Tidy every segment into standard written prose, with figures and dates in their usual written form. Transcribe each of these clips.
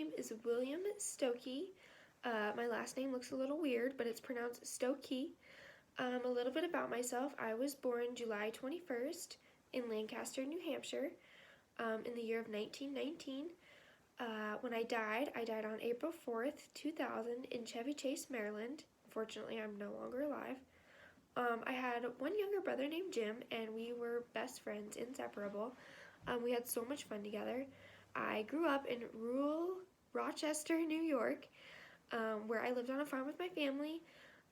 name is William Stokoe. My last name looks a little weird, but it's pronounced Stokoe. A little bit about myself. I was born July 21st in Lancaster, New Hampshire, in the year of 1919. When I died on April 4th, 2000 in Chevy Chase, Maryland. Unfortunately, I'm no longer alive. I had one younger brother named Jim, and we were best friends, inseparable. We had so much fun together. I grew up in rural Rochester, New York, where I lived on a farm with my family.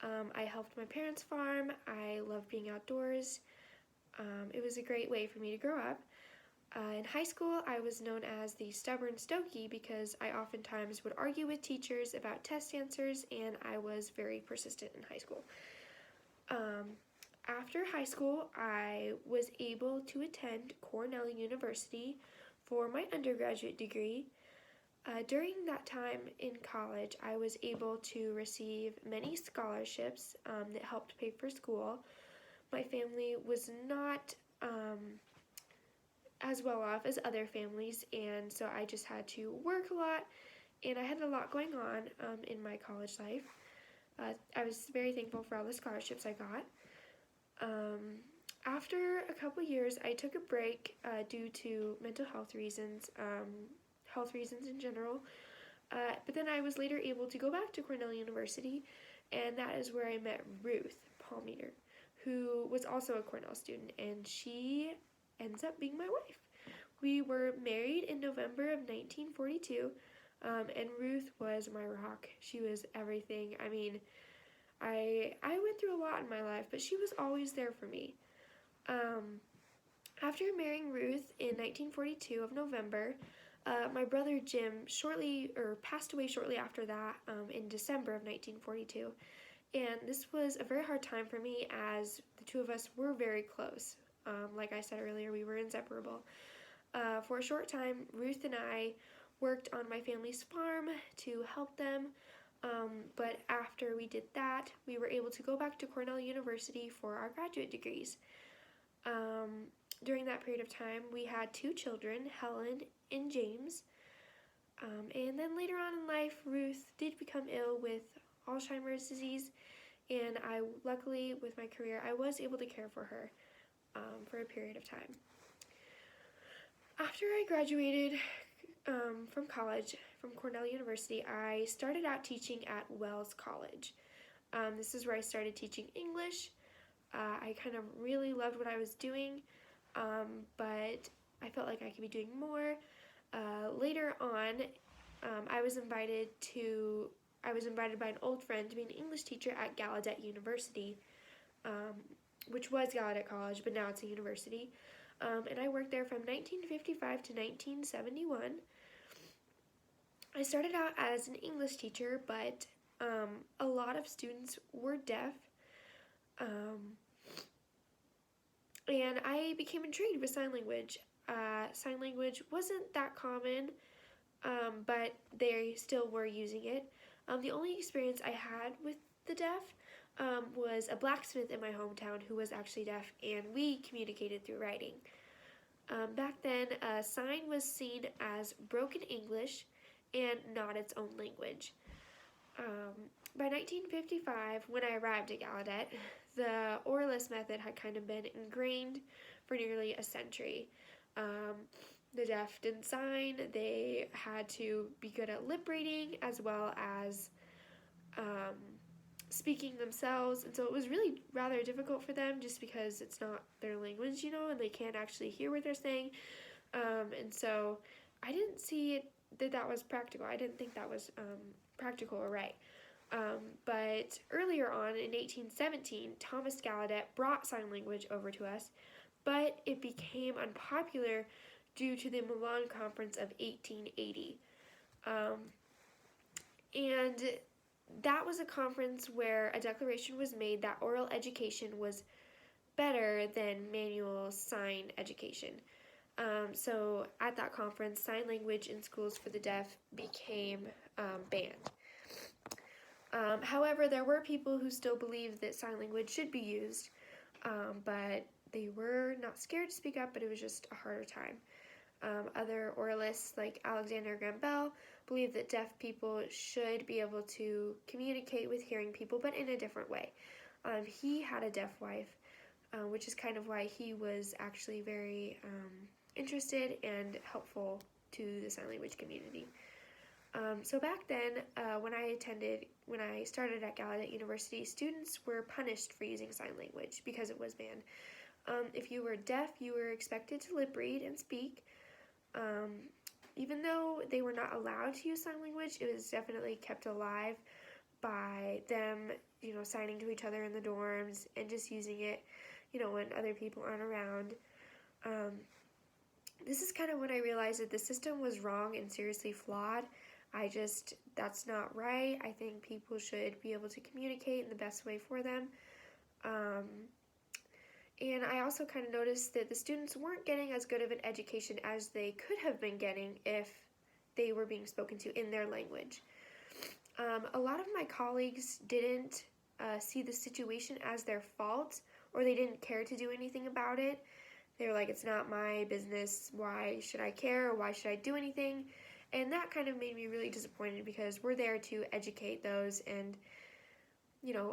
I helped my parents farm. I loved being outdoors. It was a great way for me to grow up. In high school, I was known as the stubborn Stokoe because I oftentimes would argue with teachers about test answers, and I was very persistent in high school. After high school, I was able to attend Cornell University for my undergraduate degree. During that time in college, I was able to receive many scholarships that helped pay for school. My family was not as well off as other families, and so I just had to work a lot, and I had a lot going on in my college life. I was very thankful for all the scholarships I got. After a couple years, I took a break due to mental health reasons, in general. But then I was later able to go back to Cornell University, and that is where I met Ruth Palmeter, who was also a Cornell student, and she ends up being my wife. We were married in November of 1942, and Ruth was my rock. She was everything. I mean, I went through a lot in my life, but she was always there for me. After marrying Ruth in 1942 of November, my brother Jim passed away shortly after that in December of 1942. And this was a very hard time for me as the two of us were very close. Like I said earlier, we were inseparable. For a short time, Ruth and I worked on my family's farm to help them. But after we did that, we were able to go back to Cornell University for our graduate degrees. During that period of time, we had two children, Helen and James. And then later on in life, Ruth did become ill with Alzheimer's disease, and luckily, with my career, I was able to care for her for a period of time. After I graduated from college, from Cornell University, I started out teaching at Wells College. This is where I started teaching English. I kind of really loved what I was doing, but I felt like I could be doing more. Later on, I was invited by an old friend to be an English teacher at Gallaudet University, which was Gallaudet College, but now it's a university. And I worked there from 1955 to 1971. I started out as an English teacher, but a lot of students were deaf. And I became intrigued with sign language. Sign language wasn't that common, but they still were using it. The only experience I had with the deaf was a blacksmith in my hometown who was actually deaf, and we communicated through writing. Back then, a sign was seen as broken English and not its own language. By 1955, when I arrived at Gallaudet, the oralist method had kind of been ingrained for nearly a century. The deaf didn't sign. They had to be good at lip reading as well as speaking themselves, and so it was really rather difficult for them just because it's not their language, and they can't actually hear what they're saying. And so I didn't see that was practical. I didn't think that was practical or right. But earlier on in 1817, Thomas Gallaudet brought sign language over to us, but it became unpopular due to the Milan Conference of 1880. And that was a conference where a declaration was made that oral education was better than manual sign education. So at that conference, sign language in schools for the deaf became banned. However, there were people who still believed that sign language should be used, but they were not scared to speak up, but it was just a harder time. Other oralists like Alexander Graham Bell believe that deaf people should be able to communicate with hearing people, but in a different way. He had a deaf wife, which is kind of why he was actually very interested and helpful to the sign language community. So back then, when I started at Gallaudet University, students were punished for using sign language because it was banned. If you were deaf, you were expected to lip read and speak. Even though they were not allowed to use sign language, it was definitely kept alive by them, signing to each other in the dorms and just using it, when other people aren't around. This is kind of when I realized that the system was wrong and seriously flawed. That's not right. I think people should be able to communicate in the best way for them. And I also kind of noticed that the students weren't getting as good of an education as they could have been getting if they were being spoken to in their language. A lot of my colleagues didn't see the situation as their fault, or they didn't care to do anything about it. They were like, it's not my business, why should I care, or why should I do anything? And that kind of made me really disappointed because we're there to educate those and,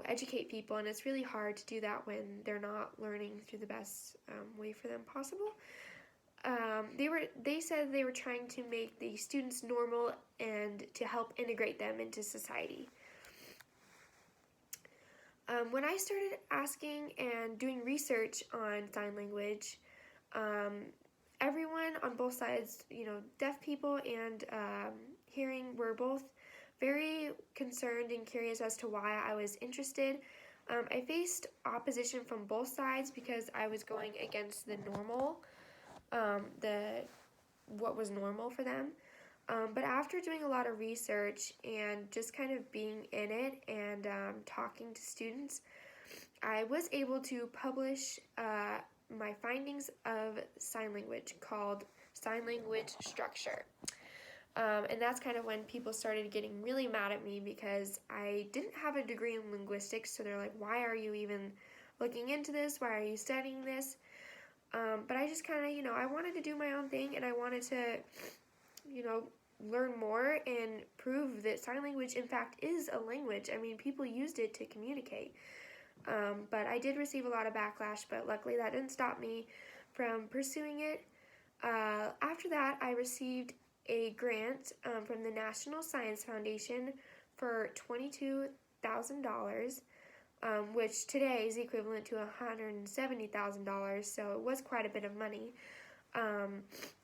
educate people, and it's really hard to do that when they're not learning through the best way for them possible. They said they were trying to make the students normal and to help integrate them into society. When I started asking and doing research on sign language, everyone on both sides, deaf people and hearing, were both very concerned and curious as to why I was interested. I faced opposition from both sides because I was going against the normal, what was normal for them. But after doing a lot of research and just kind of being in it and talking to students, I was able to publish my findings of sign language called Sign Language Structure. And that's kind of when people started getting really mad at me because I didn't have a degree in linguistics, so they're like, why are you even looking into this? Why are you studying this? But I just kind of, I wanted to do my own thing, and I wanted to, learn more and prove that sign language, in fact, is a language. I mean, people used it to communicate. But I did receive a lot of backlash, but luckily that didn't stop me from pursuing it. After that, I received a grant from the National Science Foundation for $22,000, which today is equivalent to $170,000, so it was quite a bit of money.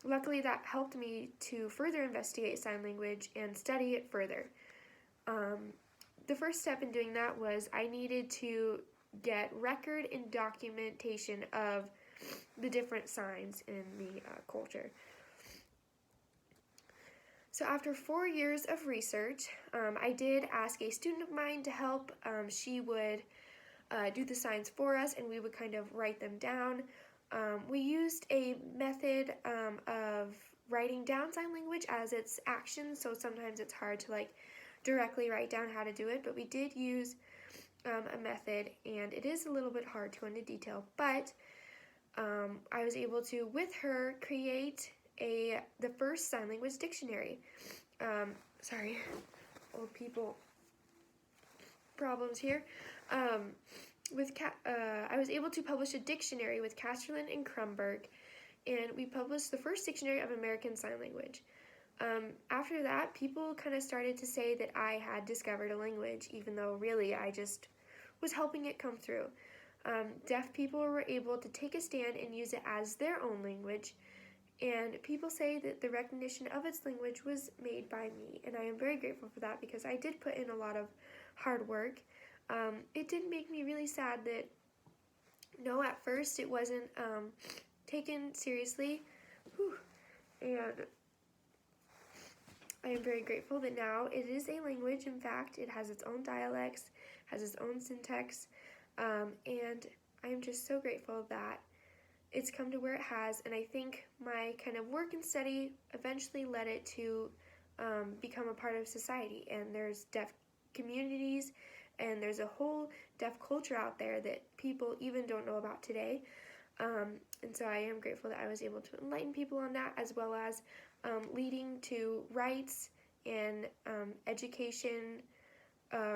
Luckily, that helped me to further investigate sign language and study it further. The first step in doing that was I needed to get record and documentation of the different signs in the culture. So after 4 years of research, I did ask a student of mine to help. She would do the signs for us, and we would kind of write them down. We used a method of writing down sign language as its actions, so sometimes it's hard to directly write down how to do it, but we did use a method, and it is a little bit hard to go into detail, but I was able to, with her, create the first sign language dictionary. Sorry, old people problems here. I was able to publish a dictionary with Casterlin and Krumberg, and we published the first dictionary of American Sign Language. After that, people kind of started to say that I had discovered a language, even though really I just was helping it come through. Deaf people were able to take a stand and use it as their own language, and people say that the recognition of its language was made by me, and I am very grateful for that because I did put in a lot of hard work. It did make me really sad that, no, at first it wasn't taken seriously, and I am very grateful that now it is a language. In fact, it has its own dialects, has its own syntax, and I am just so grateful that it's come to where it has, and I think my kind of work and study eventually led it to become a part of society, and there's deaf communities, and there's a whole deaf culture out there that people even don't know about today. And so I am grateful that I was able to enlighten people on that, as well as leading to rights and education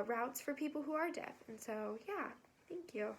routes for people who are deaf. And so, yeah, thank you.